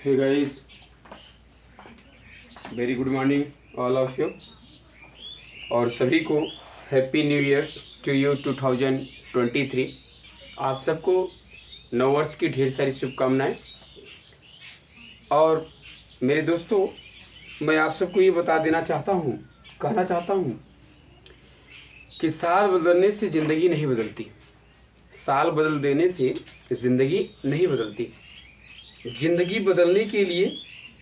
Hey guys, very good morning all of you और सभी को happy new years to you 2023। आप सबको नववर्ष की ढेर सारी शुभकामनाएं। और मेरे दोस्तों, मैं आप सबको ये बता देना चाहता हूँ, कहना चाहता हूँ कि साल बदलने से ज़िंदगी नहीं बदलती। साल बदल देने से ज़िंदगी नहीं बदलती। ज़िंदगी बदलने के लिए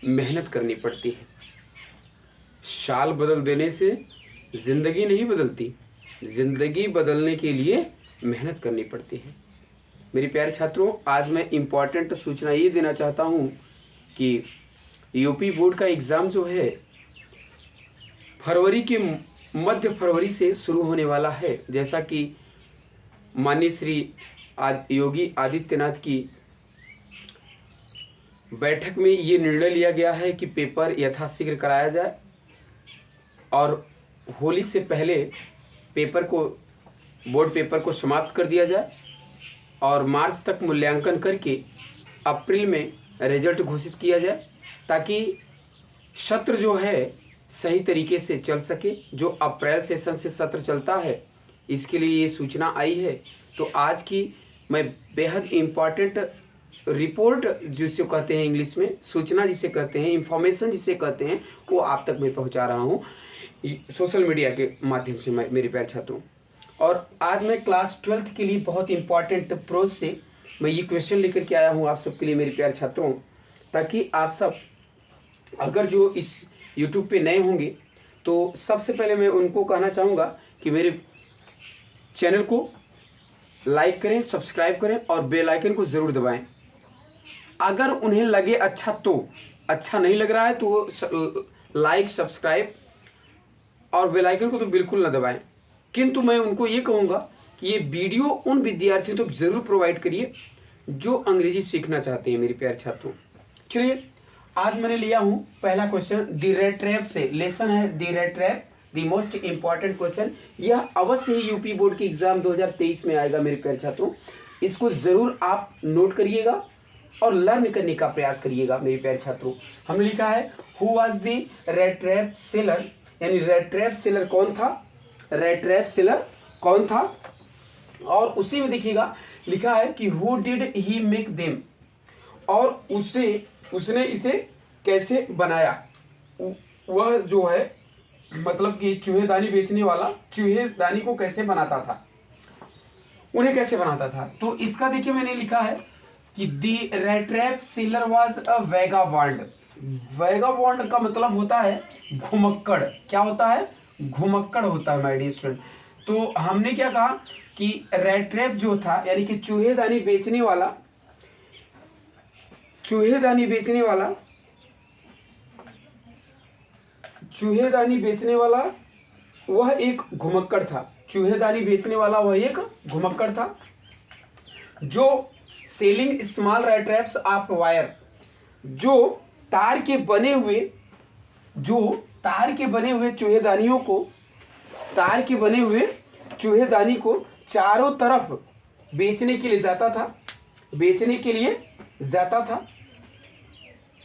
मेहनत करनी पड़ती है। साल बदल देने से ज़िंदगी नहीं बदलती। ज़िंदगी बदलने के लिए मेहनत करनी पड़ती है। मेरे प्यारे छात्रों, आज मैं इम्पॉर्टेंट सूचना ये देना चाहता हूँ कि यूपी बोर्ड का एग्ज़ाम जो है फरवरी के मध्य फरवरी से शुरू होने वाला है। जैसा कि माननीय श्री योगी आदित्यनाथ की बैठक में ये निर्णय लिया गया है कि पेपर यथाशीघ्र कराया जाए और होली से पहले बोर्ड पेपर को समाप्त कर दिया जाए और मार्च तक मूल्यांकन करके अप्रैल में रिजल्ट घोषित किया जाए, ताकि सत्र जो है सही तरीके से चल सके। जो अप्रैल सेशन से सत्र चलता है, इसके लिए ये सूचना आई है। तो आज की मैं बेहद इम्पॉर्टेंट रिपोर्ट जिसे कहते हैं इंग्लिश में, सूचना जिसे कहते हैं, इंफॉर्मेशन जिसे कहते हैं, वो आप तक मैं पहुंचा रहा हूं सोशल मीडिया के माध्यम से मेरे प्यारे छात्रों। और आज मैं क्लास 12th के लिए बहुत इंपॉर्टेंट प्रोज से मैं ये क्वेश्चन लेकर के आया हूं आप सबके लिए मेरे प्यारे छात्रों, ताकि आप सब अगर जो इस यूट्यूब पे नए होंगे तो सबसे पहले मैं उनको कहना चाहूँगा कि मेरे चैनल को लाइक करें, सब्सक्राइब करें और बेल आइकन को ज़रूर दबाएं। अगर उन्हें लगे अच्छा तो, अच्छा नहीं लग रहा है तो लाइक, सब्सक्राइब और बेल आइकन को तो बिल्कुल ना दबाएं। किंतु मैं उनको ये कहूँगा कि ये वीडियो उन विद्यार्थियों तक ज़रूर प्रोवाइड करिए जो अंग्रेजी सीखना चाहते हैं मेरे प्यारे छात्रों। चलिए, आज मैंने लिया हूँ पहला क्वेश्चन दी रेड ट्रैप से। लेसन है the rat trap, the most important question. यह अवश्य ही यूपी बोर्ड के एग्जाम 2023 में आएगा मेरे प्यारे छात्रों। इसको ज़रूर आप नोट करिएगा और लर्न करने का प्रयास करिएगा मेरे प्यारे छात्रों। हमने लिखा है who was the red trap seller, यानी रेड ट्रैप सेलर कौन था, रेड ट्रैप सेलर कौन था। और उसी में देखिएगा लिखा है कि who did he make them, और उसने इसे कैसे बनाया। वह जो है मतलब कि चूहेदानी बेचने वाला चूहेदानी को कैसे बनाता था, उन्हें कैसे बनाता था। तो इसका देखिए मैंने लिखा है कि the rat trap seller was a vagabond. Vagabond का मतलब होता है घुमक्कड़। क्या होता है? घुमक्कड़ होता है माय डियर स्टूडेंट। तो हमने क्या कहा कि रेड ट्रैप जो था, यानी कि चूहेदानी बेचने वाला वह एक घुमक्कड़ था। चूहेदानी बेचने वाला वह एक घुमक्कड़ था जो selling small red traps of wire, जो तार के बने हुए चूहेदानी को चारों तरफ बेचने के लिए जाता था।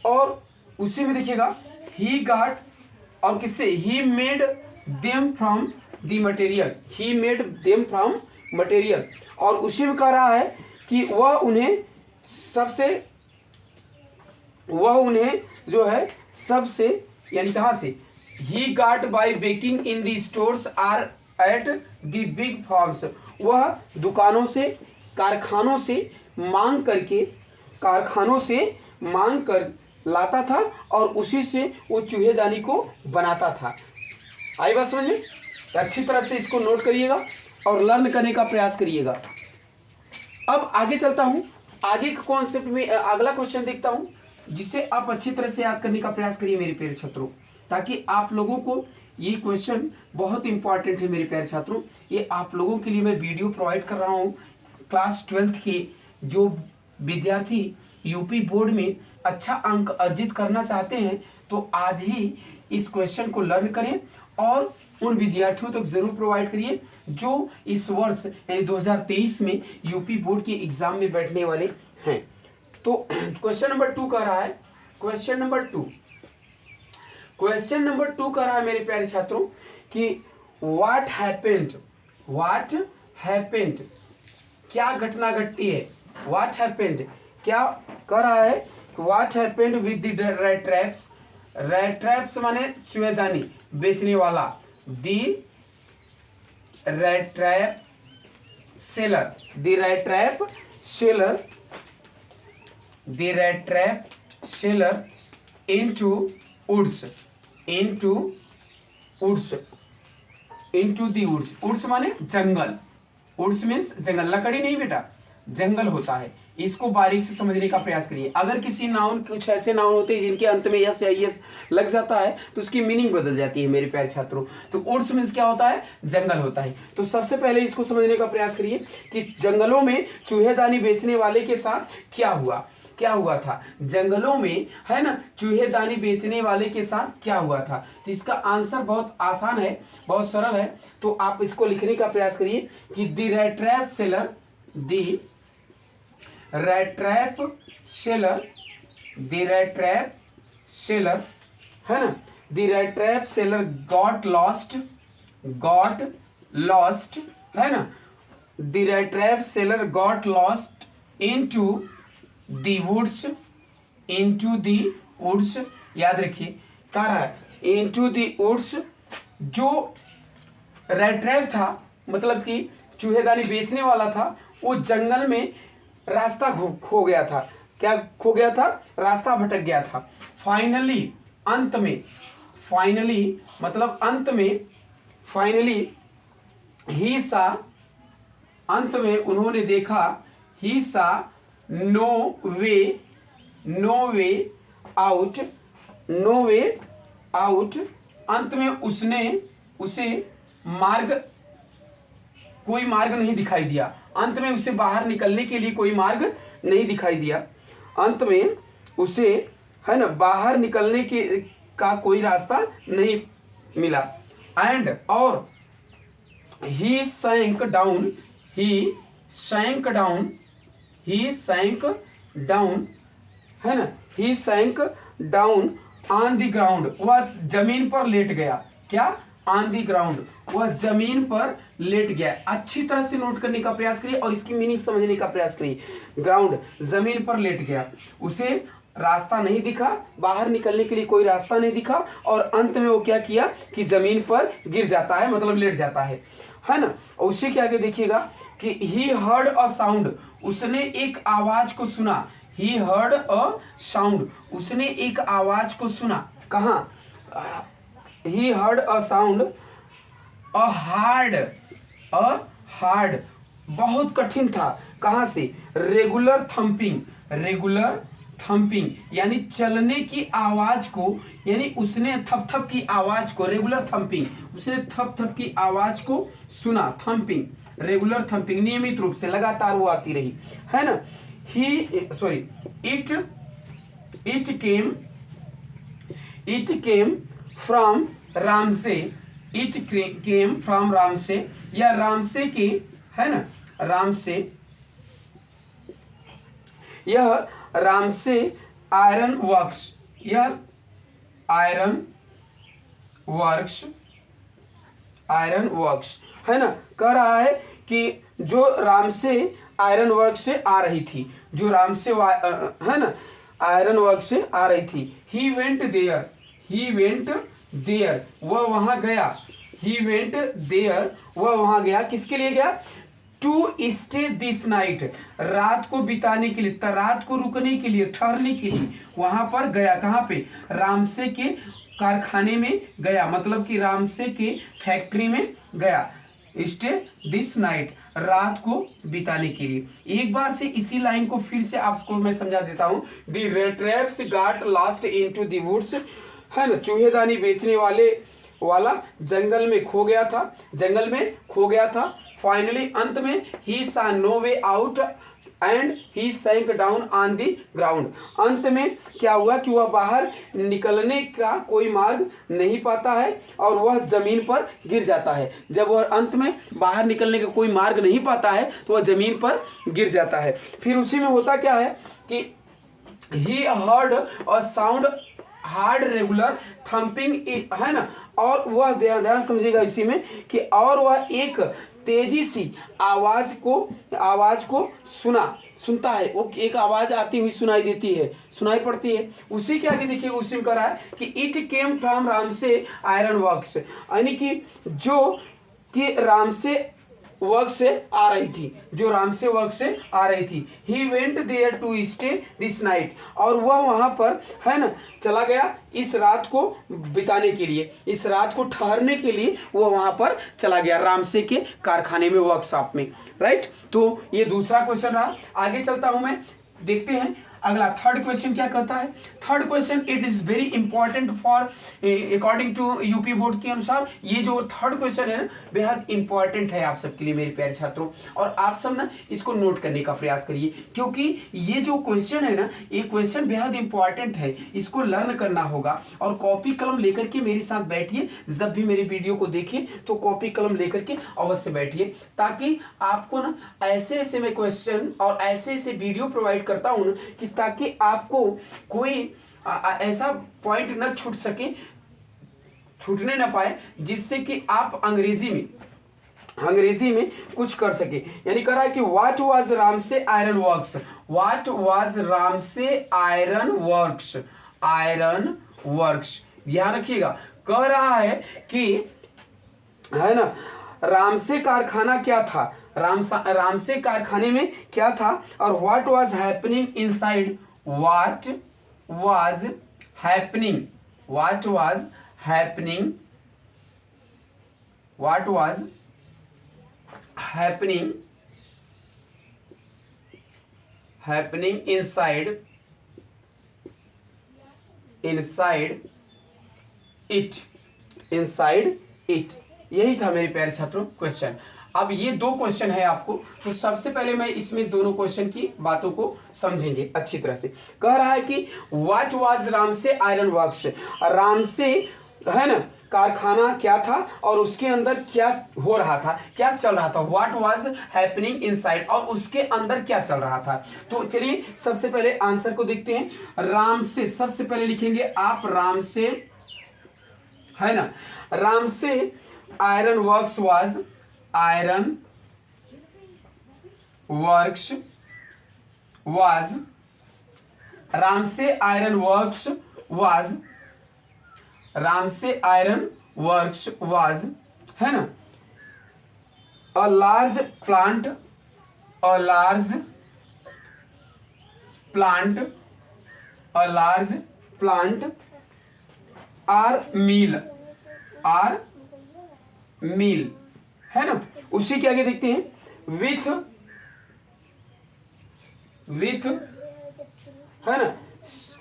और उसी में देखिएगा ही गॉट, और किससे, he made them from the material, और उसी में कह रहा है कि वह उन्हें जो है सबसे, यानी कहाँ से, he got by begging in the stores or at the big farms. वह दुकानों से, कारखानों से मांग कर लाता था और उसी से वो चूहेदानी को बनाता था। आई बात समझ में? अच्छी तरह से इसको नोट करिएगा और लर्न करने का प्रयास करिएगा। अब आगे चलता हूं, आगे के कॉन्सेप्ट में अगला क्वेश्चन देखता हूं, जिसे आप अच्छी तरह से याद करने का प्रयास करिए मेरे प्यारे छात्रों, ताकि आप लोगों को ये क्वेश्चन बहुत इंपॉर्टेंट है मेरे प्यारे छात्रों। ये आप लोगों के लिए मैं वीडियो प्रोवाइड कर रहा हूं। क्लास 12th के जो विद्यार्थी यूपी बोर्ड में अच्छा अंक अर्जित करना चाहते हैं, तो आज ही इस क्वेश्चन को लर्न करें और उन विद्यार्थियों तक जरूर प्रोवाइड करिए जो इस वर्ष यानी 2023 में यूपी बोर्ड के एग्जाम में बैठने वाले हैं। तो क्वेश्चन नंबर 2 कह रहा है क्वेश्चन नंबर 2, क्वेश्चन नंबर 2 कह रहा है मेरे प्यारे छात्रों कि व्हाट हैपेंड, क्या घटना घटती है, व्हाट हैपेंड, क्या कह रहा है, what happened with the rat traps, rat traps माने चूहेदानी बेचने वाला, the rat trap seller, the red trap seller, the red trap seller into woods, into the woods, woods माने जंगल, woods मीन्स जंगल, लकड़ी नहीं बेटा, जंगल होता है। इसको बारीक से समझने का प्रयास करिए। अगर किसी नाउन, कुछ ऐसे नाउन होते हैं जिनके अंत में यस या यस लग जाता है तो उसकी मीनिंग बदल जाती है मेरे प्यारे छात्रों। तो वुड्स मीन्स क्या होता है, जंगल होता है। तो सबसे पहले इसको समझने का प्रयास करिए कि जंगलों में चूहेदानी बेचने वाले के साथ क्या हुआ था, जंगलों में, है ना, चूहेदानी बेचने वाले के साथ क्या हुआ था। तो इसका आंसर बहुत आसान है, बहुत सरल है। तो आप इसको लिखने का प्रयास करिए कि the red trap seller, the red trap seller, the red trap sailor, है ना, the red trap sailor got lost, है ना, the red trap sailor got lost into the woods, into the woods, याद रखिए कह रहा है इनटू दी वुड्स। जो रेड ट्रैप था मतलब कि चूहेदानी बेचने वाला था, वो जंगल में रास्ता खो गया था। क्या खो गया था, रास्ता भटक गया था। फाइनली, अंत में, फाइनली मतलब अंत में, फाइनली ही सा, अंत में उन्होंने देखा, ही सा नो वे आउट, अंत में उसे कोई मार्ग नहीं दिखाई दिया, अंत में उसे बाहर निकलने के लिए कोई मार्ग नहीं दिखाई दिया, अंत में उसे, है ना, बाहर निकलने का कोई रास्ता नहीं मिला। एंड और ही सैंक डाउन, है ना, ही sank down on the ground, वह जमीन पर लेट गया। क्या, ऑन द ग्राउंड, वह जमीन पर लेट गया। अच्छी तरह से नोट करने का प्रयास करिए और इसकी मीनिंग समझने का प्रयास करिए। ग्राउंड, जमीन पर लेट गया, उसे रास्ता नहीं दिखा, बाहर निकलने के लिए कोई रास्ता नहीं दिखा, और अंत में वो क्या किया कि जमीन पर गिर जाता है, मतलब लेट जाता है ना। और उसे क्या आगे देखिएगा कि ही हर्ड अ साउंड, उसने एक आवाज को सुना। ही हर्ड अ साउंड, उसने एक आवाज को सुना। कहाँ, he heard a sound, a hard, बहुत कठिन था। कहाँ से, रेगुलर थम्पिंग, यानी चलने की आवाज को, यानी उसने थप की आवाज को, रेगुलर थम्पिंग, उसने थप की आवाज को सुना। थम्पिंग, रेगुलर थम्पिंग, नियमित रूप से, लगातार वो आती रही, है ना। It came from Ramsay, it came from Ramsay, या रामसे के, है ना, रामसे, यह रामसे आयरन वर्क्स, यह आयरन वर्क्स, है ना। कह रहा है कि जो रामसे आयरन वर्क से आ रही थी, जो रामसे, है ना, आयरन वर्क से आ रही थी। ही वेंट देयर, वह वहां गया। ही वेंट देयर, वह वहां गया, किसके लिए गया, टू स्टे दिस नाइट, रात को बिताने के लिए, रात को रुकने के लिए, ठहरने के लिए वहां पर गया। कहाँ पे, रामसे के कारखाने में गया, मतलब कि रामसे के फैक्ट्री में गया। स्टे दिस नाइट, रात को बिताने के लिए। एक बार से इसी लाइन को फिर से आपको मैं समझा देता हूं। The rat traps got lost into the woods, है ना, चूहेदानी बेचने वाला जंगल में खो गया था। फाइनली, अंत में, he saw no way out and he sank down on the ground, अंत में क्या हुआ कि वह बाहर निकलने का कोई मार्ग नहीं पाता है और वह जमीन पर गिर जाता है। जब वह अंत में बाहर निकलने का कोई मार्ग नहीं पाता है तो वह जमीन पर गिर जाता है। फिर उसी में होता क्या है कि he heard a sound hard regular thumping, है ना। और वह ध्यान समझिएगा इसी में कि और वह एक तेजी सी आवाज को सुनता है। वो एक आवाज आती हुई सुनाई पड़ती है। उसी के आगे देखिए उसी में कह रहा है कि इट केम फ्रॉम राम से आयरन वर्क्स, यानी कि जो कि राम से वर्क से आ रही थी, जो राम से वर्क से आ रही थी। He went there to stay this night, और वह वहां पर, है ना, चला गया इस रात को बिताने के लिए, इस रात को ठहरने के लिए वह वहां पर चला गया रामसे के कारखाने में, वर्कशॉप में, राइट। तो ये दूसरा क्वेश्चन रहा। आगे चलता हूं मैं, देखते हैं अगला थर्ड क्वेश्चन क्या कहता है। Third question it is very important for according to UP board के अनुसार। ये जो थर्ड क्वेश्चन है ना, बेहद इंपॉर्टेंट है आप सबके लिए मेरे प्यारे छात्रों, और आप सब ना इसको नोट करने का प्रयास करिए, क्योंकि ये जो क्वेश्चन है ना, ये क्वेश्चन बेहद इंपॉर्टेंट है, इसको लर्न करना होगा। और कॉपी कलम लेकर के मेरे साथ बैठिए, जब भी मेरे वीडियो को देखिए तो कॉपी कलम लेकर के अवश्य बैठिए, ताकि आपको ना ऐसे ऐसे मैं क्वेश्चन और ऐसे ऐसे वीडियो प्रोवाइड करता हूँ ना, कि ताकि आपको कोई ऐसा पॉइंट न छूटने ना पाए, जिससे कि आप अंग्रेजी में कुछ कर सके। यानी कह रहा है कि व्हाट वाज राम से iron works, what was Ram से आयरन वर्क्स, ध्यान रखिएगा। कह रहा है कि, है ना, राम से कारखाना क्या था, राम से कारखाने में क्या था, और what was happening inside, what was happening inside it, यही था मेरे प्यारे छात्रों क्वेश्चन। अब ये दो क्वेश्चन है आपको, तो सबसे पहले मैं इसमें दोनों क्वेश्चन की बातों को समझेंगे अच्छी तरह से। कह रहा है कि व्हाट वाज राम से आयरन वर्क्स, राम से, है ना, कारखाना क्या था और उसके अंदर क्या हो रहा था, क्या चल रहा था, व्हाट वाज हैपनिंग इनसाइड, और उसके अंदर क्या चल रहा था। तो चलिए सबसे पहले आंसर को देखते हैं। राम से सबसे पहले लिखेंगे आप, राम से, है ना, राम से आयरन वर्क्स वाज राम से आयरन वर्क्स वाज, है ना, अ लार्ज प्लांट आर मील, है ना। उसी के आगे देखते हैं, विथ, है ना,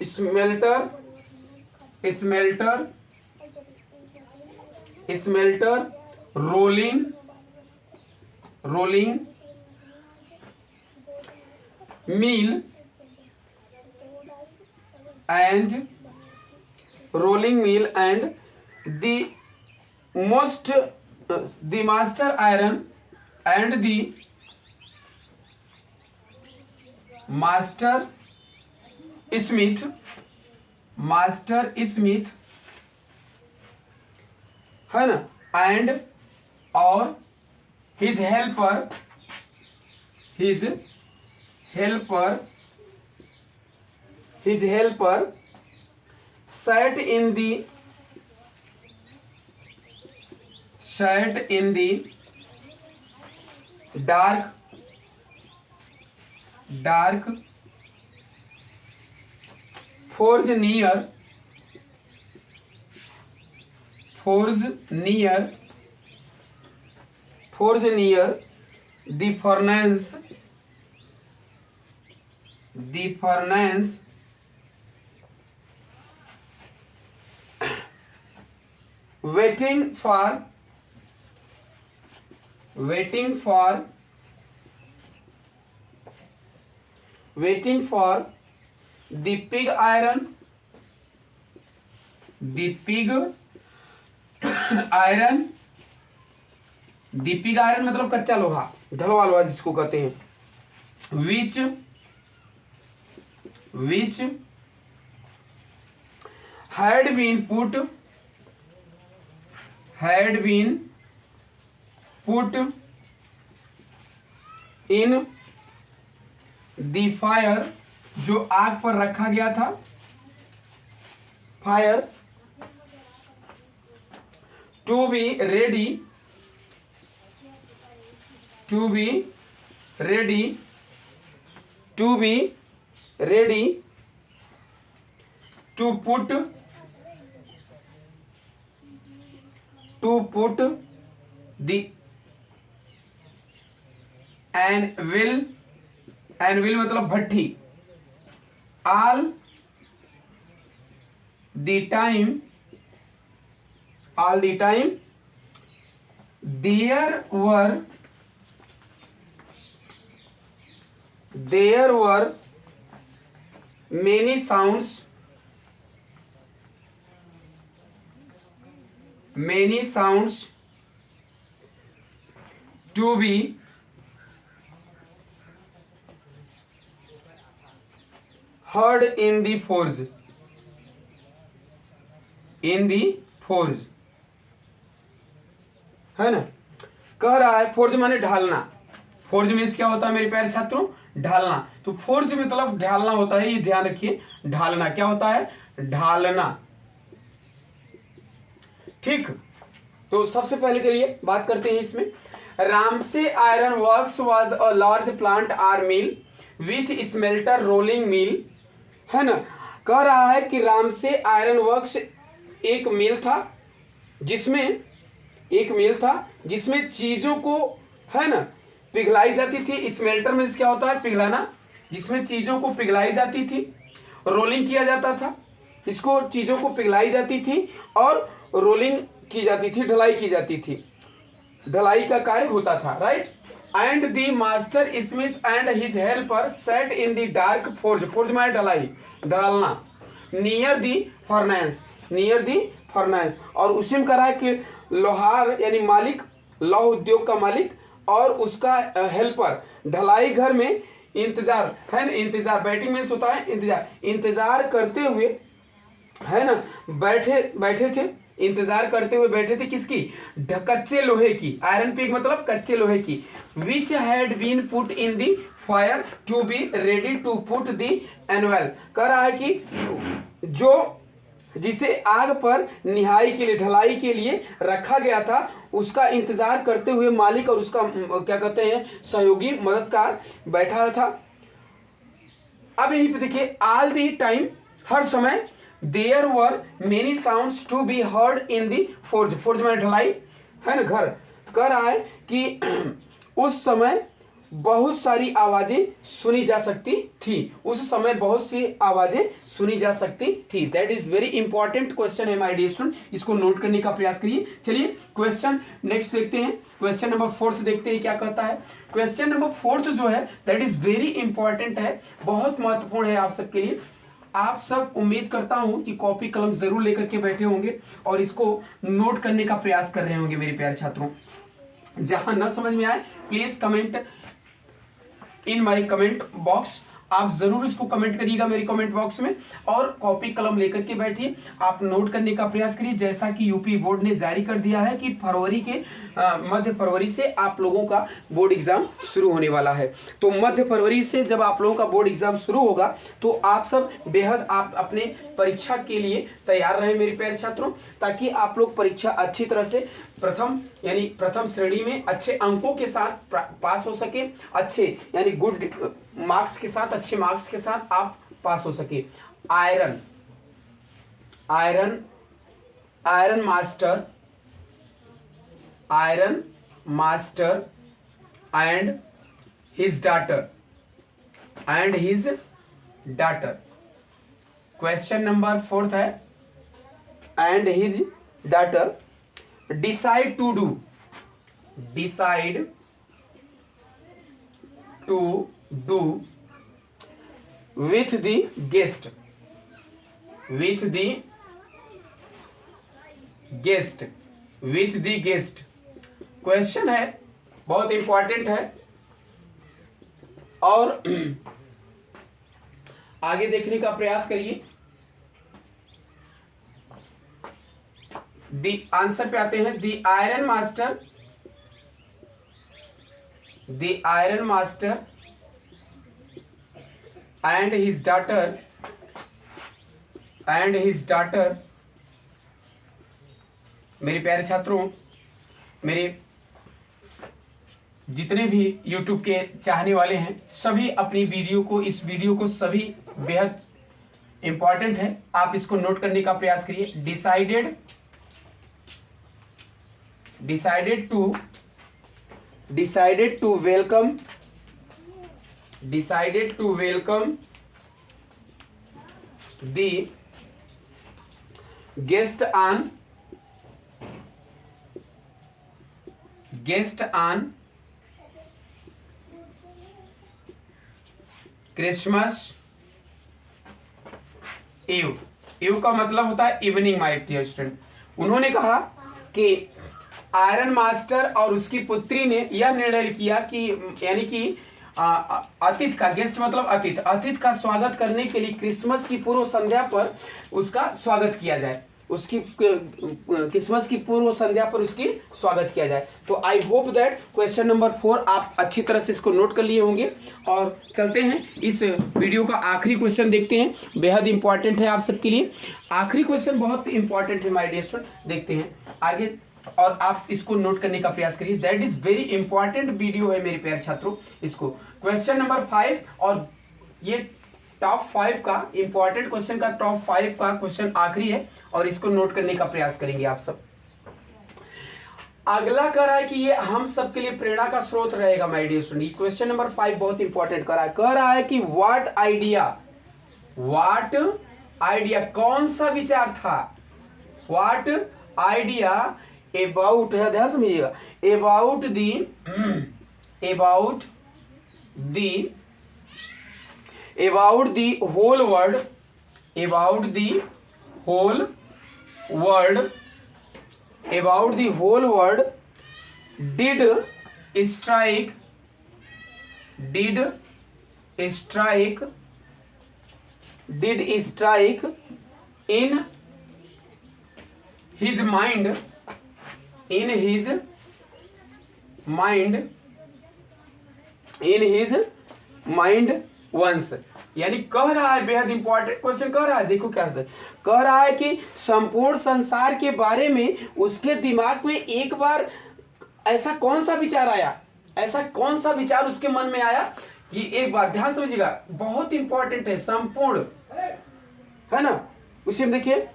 smelter rolling mill and the master iron and the master smith, है ना, and और his helper sat in the dark forge near the furnace waiting for the pig iron मतलब कच्चा लोहा, ढलवा लोहा जिसको कहते हैं, which had been put in the fire, जो आग पर रखा गया था, fire, to be ready to put the anvil मतलब भट्ठी, all the time there were many sounds to be heard in the forge, है ना। कह रहा है फोर्ज माने ढालना। फोर्ज मीन्स क्या होता है मेरे प्यारे छात्रों? ढालना। तो फोर्ज मतलब ढालना होता है, ये ध्यान रखिए। ढालना क्या होता है? ढालना। ठीक, तो सबसे पहले चलिए बात करते हैं इसमें। Ramsjo iron works was a large plant or mill with smelter rolling mill, है ना। कह रहा है कि रामसे आयरन वर्क्स एक मिल था जिसमें चीजों को, है ना, पिघलाई जाती थी। स्मेल्टर मीन्स क्या होता है? पिघलाना। जिसमें चीजों को पिघलाई जाती थी, रोलिंग किया जाता था। इसको चीजों को पिघलाई जाती थी और रोलिंग की जाती थी, ढलाई की जाती थी, ढलाई का कार्य होता था, right. And the master Smith and his helper set in the dark forge, forge माने ढलाई, ढालना, नियर दी फर्नेस, और उसी में करा है कि लोहार यानी मालिक, लौह उद्योग का मालिक और उसका हेल्पर ढलाई घर में इंतजार, है ना। इंतजार, बैटिंग मीन्स होता है इंतजार करते हुए, है ना, बैठे थे, इंतजार करते हुए बैठे थे। किसकी? कच्चे लोहे की। आयरन पिग मतलब कच्चे लोहे की। Which had been put in the fire to be ready to put the anvil. कह रहा है कि जो जिसे आग पर निहाई के लिए, ढलाई के लिए रखा गया था, उसका इंतजार करते हुए मालिक और उसका क्या कहते हैं, सहयोगी, मददगार बैठा था। अब यहीं पे देखिए, ऑल दी टाइम, हर समय, there were many sounds to be heard in the forge, forge में ढलाई, है ना, घर। कह रहा है कि उस समय बहुत सारी आवाजें सुनी जा सकती थी, उस समय बहुत सी आवाजें सुनी जा सकती थी। That is very important question है माय डियर स्टूडेंट, इसको नोट करने का प्रयास करिए। चलिए क्वेश्चन नेक्स्ट देखते हैं। क्वेश्चन नंबर 4 देखते हैं क्या कहता है। क्वेश्चन नंबर 4 जो है दैट इज वेरी इंपॉर्टेंट है, बहुत महत्वपूर्ण है आप सबके लिए। आप सब उम्मीद करता हूं कि कॉपी कलम जरूर लेकर के बैठे होंगे और इसको नोट करने का प्रयास कर रहे होंगे मेरे प्यारे छात्रों। जहां न समझ में आए please comment in my comment box, आप जरूर इसको कमेंट करिएगा मेरे कमेंट बॉक्स में, और कॉपी कलम लेकर के बैठिए, आप नोट करने का प्रयास करिए। जैसा कि यूपी बोर्ड ने जारी कर दिया है कि फरवरी के मध्य फरवरी से आप लोगों का बोर्ड एग्जाम शुरू होने वाला है। तो मध्य फरवरी से जब आप लोगों का बोर्ड एग्जाम शुरू होगा तो आप सब बेहद आप अपने परीक्षा के लिए तैयार रहें मेरे प्यारे छात्रों, ताकि आप लोग परीक्षा अच्छी तरह से प्रथम श्रेणी में अच्छे अंकों के साथ पास हो सके, अच्छे यानी गुड मार्क्स के साथ, अच्छे मार्क्स के साथ आप पास हो सके। Iron master and his daughter, question number 4 है। And his daughter decide to do with the guest question है, बहुत इंपॉर्टेंट है। और आगे देखने का प्रयास करिए। द आंसर पे आते हैं। The iron master and his daughter मेरे प्यारे छात्रों, मेरे जितने भी YouTube के चाहने वाले हैं सभी अपनी इस वीडियो को सभी बेहद इंपॉर्टेंट है, आप इसको नोट करने का प्रयास करिए। Decided to welcome the guest on Christmas Eve का मतलब होता है इवनिंग माय डियर स्टूडेंट। उन्होंने कहा कि आयरन मास्टर और उसकी पुत्री ने यह निर्णय किया कि यानी कि अतिथि का, गेस्ट मतलब अतिथि का स्वागत करने के लिए क्रिसमस की पूर्व संध्या पर उसका स्वागत किया जाए, उसकी क्रिसमस की पूर्व संध्या पर उसकी स्वागत किया जाए। तो I hope that question number 4 आप अच्छी तरह से इसको नोट कर लिए होंगे। और चलते हैं इस वीडियो का आखिरी क्वेश्चन देखते हैं, बेहद इंपॉर्टेंट है आप सबके लिए। आखिरी क्वेश्चन बहुत इंपॉर्टेंट है माय डियर स्टूडेंट, देखते हैं आगे और आप इसको नोट करने का प्रयास करिए। That is very important video है मेरे प्यारे छात्रों। इसको क्वेश्चन नंबर 5 और ये टॉप 5 का इंपॉर्टेंट क्वेश्चन का टॉप 5 का क्वेश्चन आखिरी है और इसको नोट करने का प्रयास करेंगे आप सब। अगला कह रहा है कि ये हम सबके लिए प्रेरणा का स्रोत रहेगा my dear student. Question number 5 बहुत इंपॉर्टेंट कह रहा है कि व्हाट आइडिया कौन सा विचार था, व्हाट आइडिया अबाउट, ध्यान समझिएगा, about the whole world did strike in his mind once। यानी कह रहा है, बेहद इंपॉर्टेंट क्वेश्चन कह रहा है, देखो क्या से कह रहा है कि संपूर्ण संसार के बारे में उसके दिमाग में एक बार ऐसा कौन सा विचार आया, ऐसा कौन सा विचार उसके मन में आया, ये एक बार ध्यान समझिएगा, बहुत इंपॉर्टेंट है, संपूर्ण है ना। उसी में देखिए,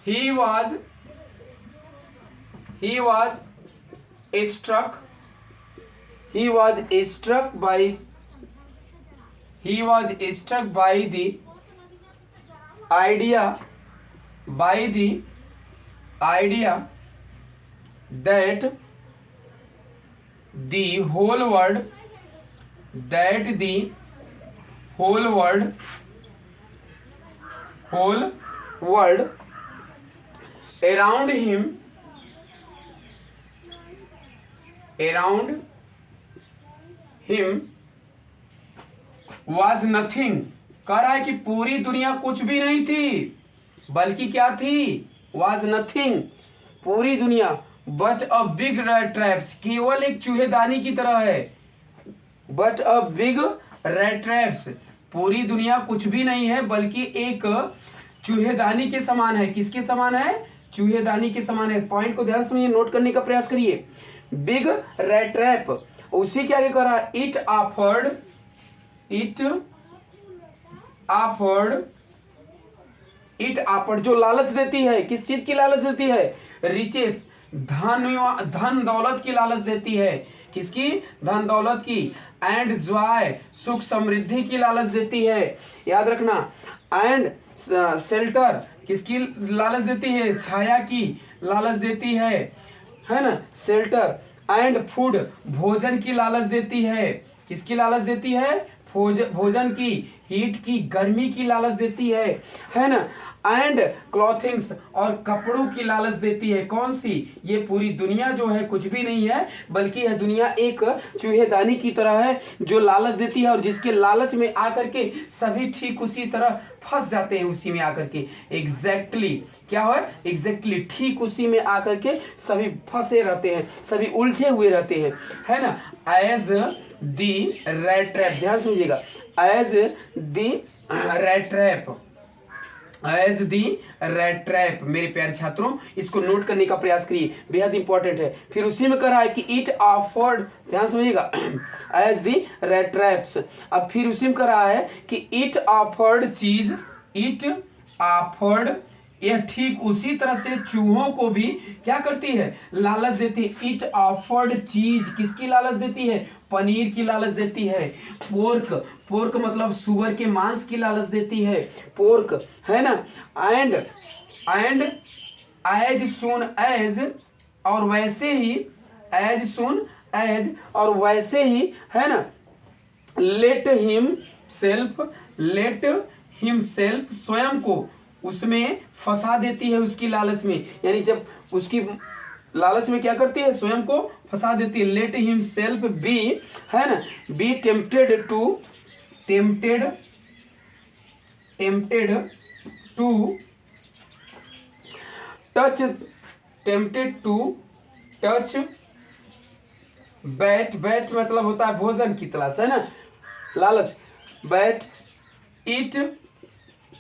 he was struck by the idea that the whole world around him was nothing। कह रहा है कि पूरी दुनिया कुछ भी नहीं थी, बल्कि क्या थी, was nothing, पूरी दुनिया, but a big rat traps, केवल एक चूहेदानी की तरह है, but a big rat traps, पूरी दुनिया कुछ भी नहीं है बल्कि एक चूहेदानी के समान है। किसके समान है, चूहेदानी के समान है। पॉइंट को ध्यान से समझिए, नोट करने का प्रयास करिए। बिग रेट ट्रैप, उसी के आगे कह रहा है इट ऑफर्ड, जो लालच देती है, किस चीज की लालच देती है, रिचेस, धन दौलत की लालच देती है, किसकी, धन दौलत की, एंड जॉय, सुख समृद्धि की लालच देती है, याद रखना, एंड शेल्टर, किसकी लालच देती है, छाया की लालच देती है ना, शेल्टर, एंड फूड, भोजन की लालच देती है, किसकी लालच देती है, भोजन की, हीट की, गर्मी की लालच देती है ना। एंड क्लॉथिंग्स, और कपड़ों की लालच देती है। कौन सी? ये पूरी दुनिया जो है कुछ भी नहीं है, बल्कि यह दुनिया एक चूहेदानी की तरह है जो लालच देती है, और जिसके लालच में आकर के सभी ठीक उसी तरह फंस जाते हैं, उसी में आकर के। एग्जैक्टली क्या है? एग्जैक्टली ठीक उसी में आकर के सभी फंसे रहते हैं, सभी उलझे हुए रहते हैं, है ना। एज दी रैट ट्रैप, ध्यान समझिएगा, as the rat trap, as the rat trap. मेरे प्यारे छात्रों, इसको नोट करने का प्रयास करिए, बेहद इंपॉर्टेंट है। फिर उसी में कह रहा है कि इट ऑफर्ड, ध्यान समझिएगा, एज दी रैट ट्रैप्स। अब फिर उसी में कह रहा है कि इट ऑफर्ड चीज, इट ऑफर्ड, यह ठीक उसी तरह से चूहों को भी क्या करती है? लालच देती है। इट ऑफर्ड चीज, किसकी लालच देती है? पनीर की लालच देती है। पोर्क, पोर्क मतलब सुअर के मांस की लालच देती है, पोर्क, है ना। एंड एज सून एज, और वैसे ही, एज सून एज, और वैसे ही, है ना। लेट हिम सेल्फ, स्वयं को उसमें फंसा देती है, उसकी लालच में। यानी जब उसकी लालच में क्या करती है? स्वयं को फंसा देती है। लेट हिम सेल्फ बी, है ना, be tempted to touch bait मतलब होता है भोजन की तलाश, है ना, लालच। बैट इट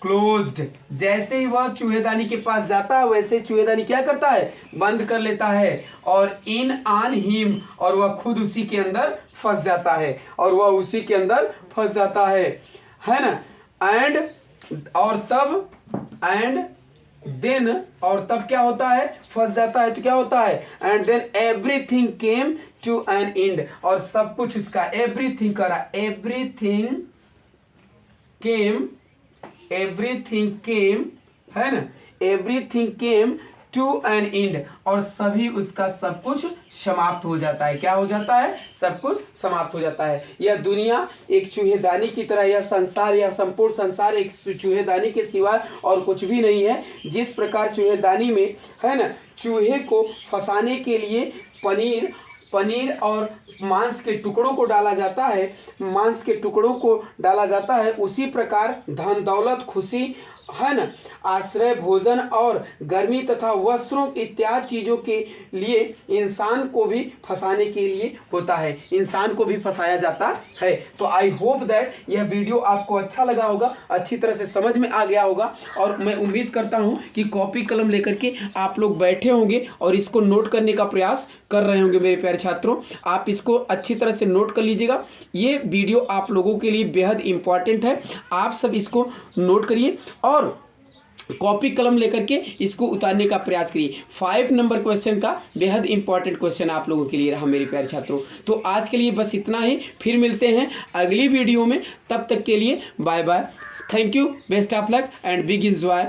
क्लोज्ड, जैसे ही वह चूहेदानी के पास जाता है, वैसे चूहेदानी क्या करता है? बंद कर लेता है। और इन ऑन हिम, और वह खुद उसी के अंदर फंस जाता है, और वह उसी के अंदर फंस जाता है ना। एंड, और तब, एंड देन, और तब क्या होता है? फंस जाता है तो क्या होता है? And then everything came to an end, और सब कुछ उसका, एवरीथिंग करा, एवरीथिंग केम, है ना, everything came to an end, और सभी उसका सब कुछ समाप्त हो जाता है। क्या हो जाता है? सब कुछ समाप्त हो जाता है। यह दुनिया एक चूहेदानी की तरह, यह संसार, यह संपूर्ण संसार एक चूहेदानी के सिवा और कुछ भी नहीं है। जिस प्रकार चूहेदानी में, है ना, चूहे को फंसाने के लिए पनीर और मांस के टुकड़ों को डाला जाता है, उसी प्रकार धन दौलत, खुशी, है ना, आश्रय, भोजन और गर्मी तथा वस्त्रों इत्यादि चीज़ों के लिए इंसान को भी फंसाने के लिए होता है, इंसान को भी फंसाया जाता है। तो आई होप दैट यह वीडियो आपको अच्छा लगा होगा, अच्छी तरह से समझ में आ गया होगा, और मैं उम्मीद करता हूं कि कॉपी कलम लेकर के आप लोग बैठे होंगे और इसको नोट करने का प्रयास कर रहे होंगे। मेरे प्यारे छात्रों, आप इसको अच्छी तरह से नोट कर लीजिएगा। ये वीडियो आप लोगों के लिए बेहद इंपॉर्टेंट है, आप सब इसको नोट करिए और कॉपी कलम लेकर के इसको उतारने का प्रयास करिए। 5 नंबर क्वेश्चन का बेहद इंपॉर्टेंट क्वेश्चन आप लोगों के लिए रहा मेरे प्यारे छात्रों। तो आज के लिए बस इतना ही, फिर मिलते हैं अगली वीडियो में, तब तक के लिए bye bye, thank you, best of luck and big enjoy.